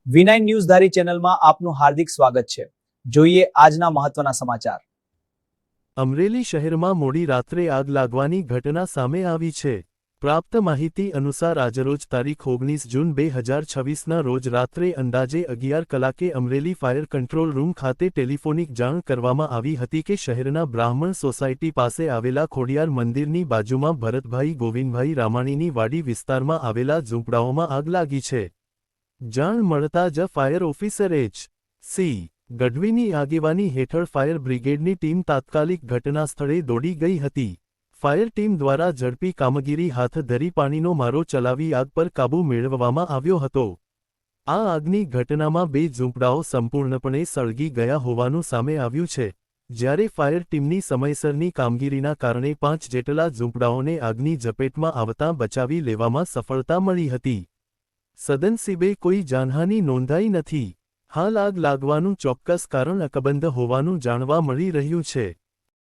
V9 news ધારી ચેનલમાં આપનું હાર્દિક સ્વાગત છે। જોઈએ આજના મહત્વના સમાચાર। અમરેલી શહેરમાં મોડી રાત્રે આગ લાગવાની ઘટના સામે આવી છે। પ્રાપ્ત માહિતી અનુસાર આજરોજ તારીખ 19 જૂન 2026ના રોજ રાત્રે અંદાજે 11 કલાકે અમરેલી ફાયર કંટ્રોલ રૂમ ખાતે ટેલિફોનિક જાણ કરવામાં આવી હતી કે શહેરના બ્રાહ્મણ સોસાયટી પાસે આવેલા ખોડિયાર મંદિરની બાજુમાં ભરતભાઈ ગોવિંદભાઈ રામાણીની વાડી વિસ્તારમાં આવેલા ઝૂંપડાઓમાં આગ લાગી છે। જાણ મળતા જ ફાયર ઓફિસર H.C. ગઢવીની આગેવાની હેઠળ ફાયર બ્રિગેડની ટીમ તાત્કાલિક ઘટનાસ્થળે દોડી ગઈ હતી। ફાયર ટીમ દ્વારા ઝડપી કામગીરી હાથ ધરી પાણીનો મારો ચલાવી આગ પર કાબૂ મેળવવામાં આવ્યો હતો। આ આગની ઘટનામાં 2 ઝૂંપડાઓ સંપૂર્ણપણે સળગી ગયા હોવાનું સામે આવ્યું છે, જ્યારે ફાયર ટીમની સમયસરની કામગીરીના કારણે 5 જેટલા ઝૂંપડાઓને આગની ઝપેટમાં આવતાં બચાવી લેવામાં સફળતા મળી હતી। સદનસીબે કોઈ જાનહાનિ નોંધાઈ નથી। હાલ આગ લાગવાનું ચોક્કસ કારણ અકબંધ હોવાનું જાણવા મળી રહ્યું છે।